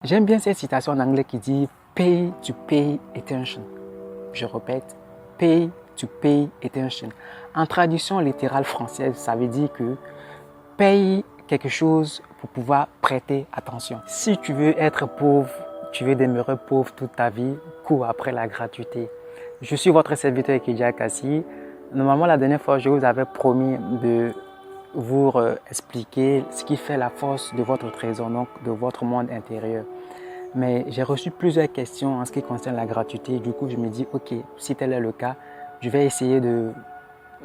J'aime bien cette citation en anglais qui dit Pay to pay attention. Je répète, Pay to pay attention. En traduction littérale française, ça veut dire que paye quelque chose pour pouvoir prêter attention. Si tu veux être pauvre, tu veux demeurer pauvre toute ta vie, cours après la gratuité. Je suis votre serviteur Kedia Kassi. Normalement, la dernière fois, je vous avais promis de vous expliquer ce qui fait la force de votre trésor, donc de votre monde intérieur. Mais j'ai reçu plusieurs questions en ce qui concerne la gratuité. Du coup, je me dis, ok, si tel est le cas, je vais essayer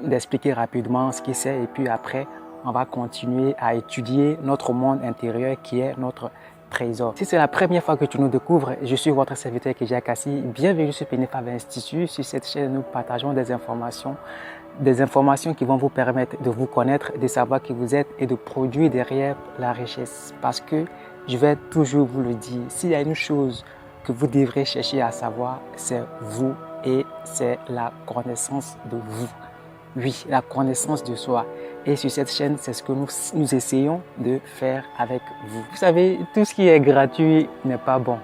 d'expliquer rapidement ce que c'est et puis après, on va continuer à étudier notre monde intérieur qui est notre trésor. Si c'est la première fois que tu nous découvres, je suis votre serviteur Kedia Kassi. Bienvenue sur Penefav Institute. Sur cette chaîne, nous partageons des informations qui vont vous permettre de vous connaître, de savoir qui vous êtes et de produire derrière la richesse. Parce que je vais toujours vous le dire, s'il y a une chose que vous devrez chercher à savoir, c'est vous et c'est la connaissance de vous. Oui, la connaissance de soi. Et sur cette chaîne, c'est ce que nous essayons de faire avec vous. Vous savez, tout ce qui est gratuit n'est pas bon.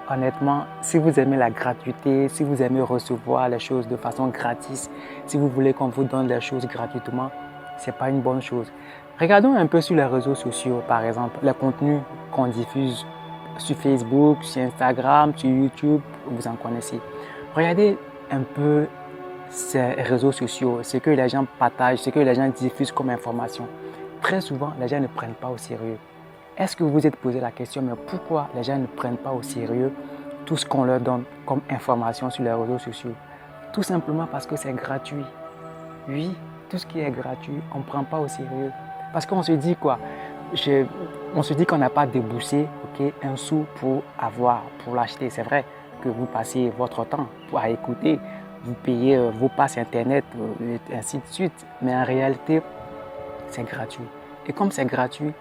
Honnêtement, si vous aimez la gratuité, si vous aimez recevoir les choses de façon gratis, si vous voulez qu'on vous donne les choses gratuitement, ce n'est pas une bonne chose. Regardons un peu sur les réseaux sociaux, par exemple, les contenus qu'on diffuse sur Facebook, sur Instagram, sur YouTube, vous en connaissez. Regardez un peu ces réseaux sociaux, ce que les gens partagent, ce que les gens diffusent comme information. Très souvent, les gens ne prennent pas au sérieux. Est-ce que vous vous êtes posé la question, mais pourquoi les gens ne prennent pas au sérieux tout ce qu'on leur donne comme information sur les réseaux sociaux? Tout simplement parce que c'est gratuit. Oui, tout ce qui est gratuit, on ne prend pas au sérieux. Parce qu'on se dit quoi? On se dit qu'on n'a pas déboursé un sou pour l'acheter. C'est vrai que vous passez votre temps à écouter, vous payez vos passes Internet, et ainsi de suite. Mais en réalité, c'est gratuit. Et comme c'est gratuit,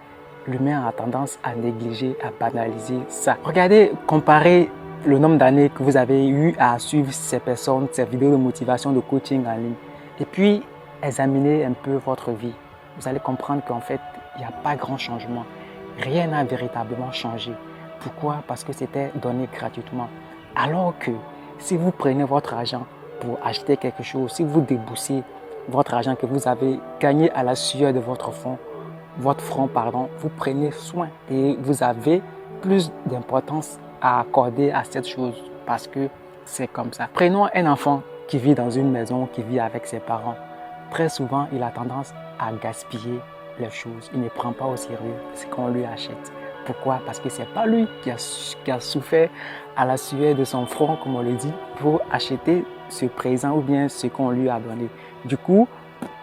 l'humain a tendance à négliger, à banaliser ça. Regardez, comparez le nombre d'années que vous avez eu à suivre ces personnes, ces vidéos de motivation, de coaching en ligne. Et puis, examinez un peu votre vie. Vous allez comprendre qu'en fait, il n'y a pas grand changement. Rien n'a véritablement changé. Pourquoi? Parce que c'était donné gratuitement. Alors que si vous prenez votre argent pour acheter quelque chose, si vous déboursez votre argent que vous avez gagné à la sueur de votre front, vous prenez soin et vous avez plus d'importance à accorder à cette chose parce que c'est comme ça. Prenons un enfant qui vit dans une maison, qui vit avec ses parents. Très souvent, il a tendance à gaspiller les choses. Il ne prend pas au sérieux ce qu'on lui achète. Pourquoi? Parce que ce n'est pas lui qui a souffert à la sueur de son front, comme on le dit, pour acheter ce présent ou bien ce qu'on lui a donné. Du coup,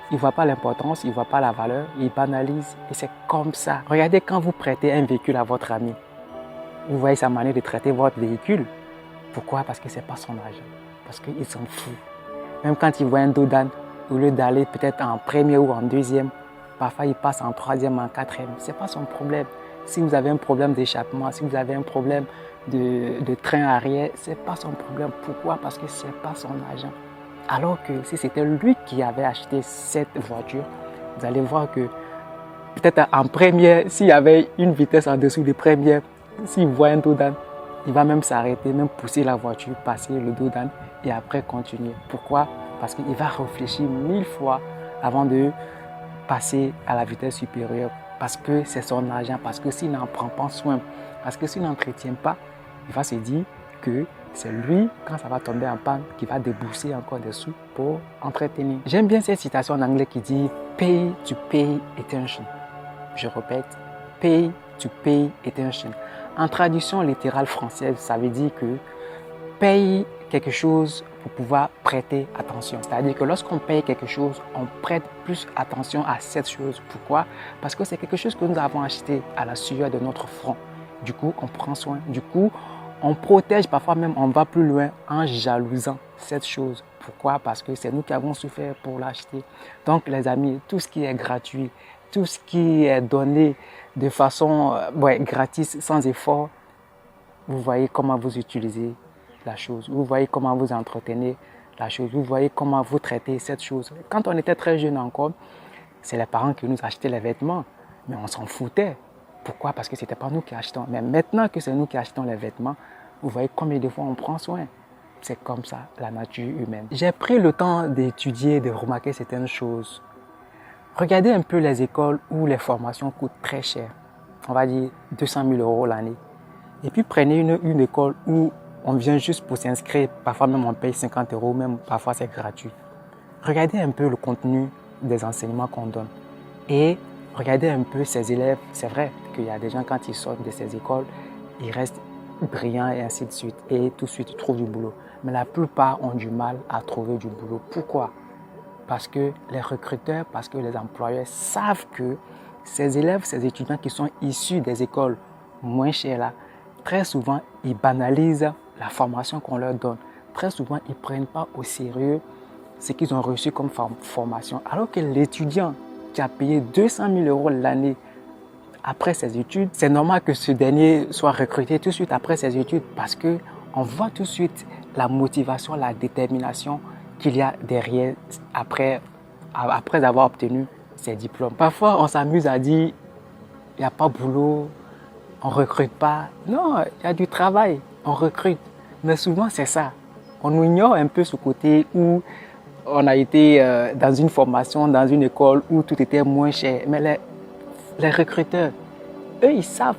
il ne voit pas l'importance, il ne voit pas la valeur, il banalise et c'est comme ça. Regardez quand vous prêtez un véhicule à votre ami, vous voyez sa manière de traiter votre véhicule. Pourquoi? Parce que ce n'est pas son argent, parce qu'il s'en fout. Même quand il voit un dos d'âne, au lieu d'aller peut-être en premier ou en deuxième, parfois il passe en troisième, en quatrième. Ce n'est pas son problème. Si vous avez un problème d'échappement, si vous avez un problème de train arrière, ce n'est pas son problème. Pourquoi? Parce que ce n'est pas son argent. Alors que si c'était lui qui avait acheté cette voiture, vous allez voir que peut-être en première, s'il y avait une vitesse en dessous de première, s'il voit un dos d'âne, il va même s'arrêter, même pousser la voiture, passer le dos d'âne et après continuer. Pourquoi? Parce qu'il va réfléchir 1000 fois avant de passer à la vitesse supérieure. Parce que c'est son argent, parce que s'il n'en prend pas soin, parce que s'il n'entretient pas, il va se dire que c'est lui, quand ça va tomber en panne, qui va débourser encore des sous pour entretenir. J'aime bien cette citation en anglais qui dit « Pay to pay attention ». Je répète, « Pay to pay attention ». En traduction littérale française, ça veut dire que paye quelque chose pour pouvoir prêter attention. C'est-à-dire que lorsqu'on paye quelque chose, on prête plus attention à cette chose. Pourquoi? Parce que c'est quelque chose que nous avons acheté à la sueur de notre front. Du coup, on prend soin. Du coup, on protège, parfois même on va plus loin en jalousant cette chose. Pourquoi? Parce que c'est nous qui avons souffert pour l'acheter. Donc les amis, tout ce qui est gratuit, tout ce qui est donné de façon gratis, sans effort, vous voyez comment vous utilisez la chose. Vous voyez comment vous entretenez la chose. Vous voyez comment vous traitez cette chose. Quand on était très jeune encore, c'est les parents qui nous achetaient les vêtements, mais on s'en foutait. Pourquoi? Parce que ce n'était pas nous qui achetons. Mais maintenant que c'est nous qui achetons les vêtements, vous voyez combien de fois on prend soin. C'est comme ça, la nature humaine. J'ai pris le temps d'étudier, de remarquer certaines choses. Regardez un peu les écoles où les formations coûtent très cher. On va dire 200 000 € l'année. Et puis prenez une école où on vient juste pour s'inscrire. Parfois même on paye 50 €, même parfois c'est gratuit. Regardez un peu le contenu des enseignements qu'on donne. Et regardez un peu ces élèves. C'est vrai qu'il y a des gens, quand ils sortent de ces écoles, ils restent brillants et ainsi de suite. Et tout de suite, ils trouvent du boulot. Mais la plupart ont du mal à trouver du boulot. Pourquoi? Parce que les recruteurs, parce que les employeurs savent que ces élèves, ces étudiants qui sont issus des écoles moins chères là, très souvent, ils banalisent la formation qu'on leur donne. Très souvent, ils ne prennent pas au sérieux ce qu'ils ont reçu comme formation. Alors que l'étudiant qui a payé 200 000 € l'année après ses études, c'est normal que ce dernier soit recruté tout de suite après ses études parce qu'on voit tout de suite la motivation, la détermination qu'il y a derrière après avoir obtenu ses diplômes. Parfois, on s'amuse à dire il n'y a pas de boulot, on ne recrute pas. Non, il y a du travail, on recrute. Mais souvent, c'est ça. On ignore un peu ce côté où on a été dans une formation, dans une école où tout était moins cher. Mais les recruteurs, eux, ils savent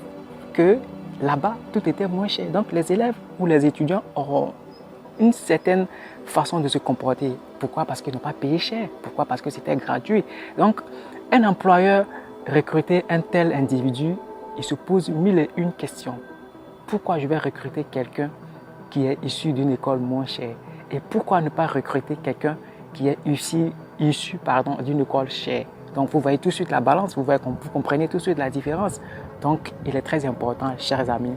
que là-bas, tout était moins cher. Donc, les élèves ou les étudiants auront une certaine façon de se comporter. Pourquoi? Parce qu'ils n'ont pas payé cher. Pourquoi? Parce que c'était gratuit. Donc, un employeur recruter un tel individu, il se pose mille et une questions. Pourquoi je vais recruter quelqu'un qui est issu d'une école moins chère? Et pourquoi ne pas recruter quelqu'un qui est issu d'une école chère? Donc, vous voyez tout de suite la balance, vous comprenez tout de suite la différence. Donc, il est très important, chers amis,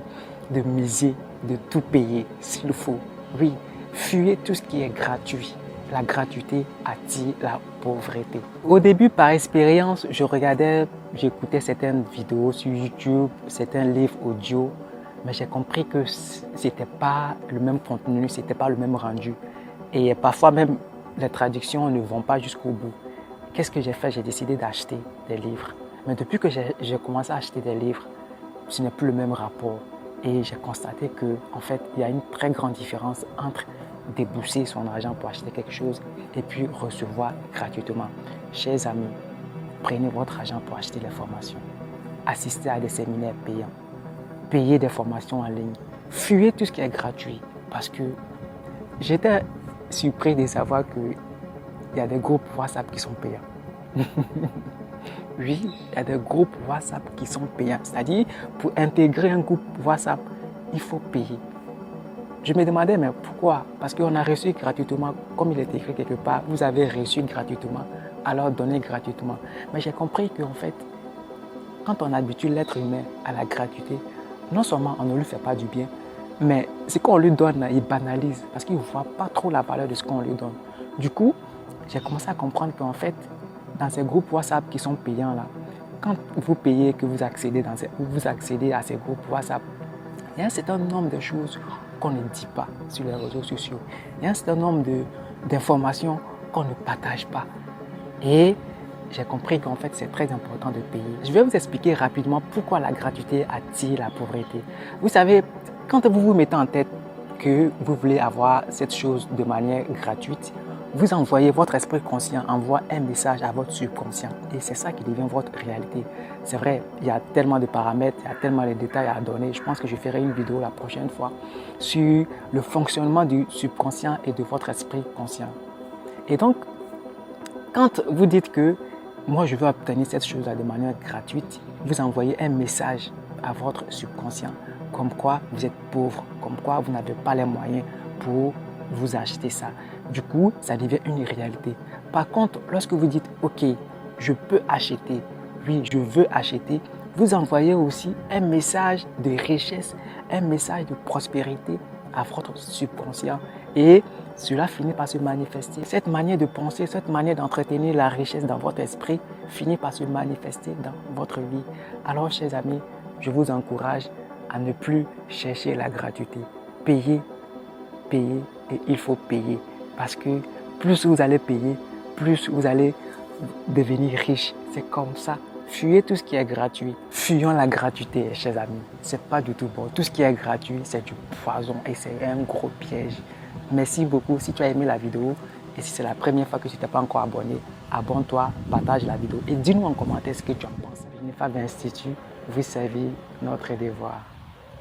de miser, de tout payer s'il faut. Oui, fuyez tout ce qui est gratuit. La gratuité attire la pauvreté. Au début, par expérience, j'écoutais certaines vidéos sur YouTube, certains livres audio, mais j'ai compris que ce n'était pas le même contenu, ce n'était pas le même rendu. Et parfois même, les traductions ne vont pas jusqu'au bout. Qu'est-ce que j'ai fait? J'ai décidé d'acheter des livres. Mais depuis que j'ai commencé à acheter des livres, ce n'est plus le même rapport. Et j'ai constaté qu'en fait, il y a une très grande différence entre débourser son argent pour acheter quelque chose et puis recevoir gratuitement. Chers amis, prenez votre argent pour acheter les formations. Assistez à des séminaires payants. Payez des formations en ligne. Fuyez tout ce qui est gratuit. Parce que j'étais surpris de savoir qu'il y a des groupes WhatsApp qui sont payants. Oui, il y a des groupes WhatsApp qui sont payants. C'est-à-dire, pour intégrer un groupe WhatsApp, il faut payer. Je me demandais, mais pourquoi? Parce qu'on a reçu gratuitement, comme il est écrit quelque part, vous avez reçu gratuitement, alors donnez gratuitement. Mais j'ai compris qu'en fait, quand on habitue l'être humain à la gratuité, non seulement on ne lui fait pas du bien, mais ce qu'on lui donne, il banalise parce qu'il ne voit pas trop la valeur de ce qu'on lui donne. Du coup, j'ai commencé à comprendre qu'en fait, dans ces groupes WhatsApp qui sont payants là, quand vous payez, que vous accédez à ces groupes WhatsApp, il y a un certain nombre de choses qu'on ne dit pas sur les réseaux sociaux. Il y a un certain nombre d'informations qu'on ne partage pas. Et j'ai compris qu'en fait, c'est très important de payer. Je vais vous expliquer rapidement pourquoi la gratuité attire la pauvreté. Vous savez, quand vous vous mettez en tête que vous voulez avoir cette chose de manière gratuite, vous envoyez, votre esprit conscient envoie un message à votre subconscient et c'est ça qui devient votre réalité. C'est vrai, il y a tellement de paramètres, il y a tellement de détails à donner. Je pense que je ferai une vidéo la prochaine fois sur le fonctionnement du subconscient et de votre esprit conscient. Et donc, quand vous dites que moi je veux obtenir cette chose-là de manière gratuite, vous envoyez un message à votre subconscient comme quoi vous êtes pauvre, comme quoi vous n'avez pas les moyens pour vous acheter ça. Du coup, ça devient une réalité. Par contre, lorsque vous dites « Ok, je peux acheter, oui, je veux acheter », vous envoyez aussi un message de richesse, un message de prospérité à votre subconscient et cela finit par se manifester. Cette manière de penser, cette manière d'entretenir la richesse dans votre esprit finit par se manifester dans votre vie. Alors, chers amis, je vous encourage à ne plus chercher la gratuité. Payez, payez et il faut payer. Parce que plus vous allez payer, plus vous allez devenir riche. C'est comme ça Fuyez tout ce qui est gratuit. Fuyons la gratuité, chers amis. C'est pas du tout bon. Tout ce qui est gratuit, c'est du poison et c'est un gros piège. Merci beaucoup. Si tu as aimé la vidéo et si c'est la première fois que tu t'es pas encore abonné, abonne-toi, partage la vidéo et dis-nous en commentaire ce que tu en penses. L'UNIFAB Institut, vous savez notre devoir.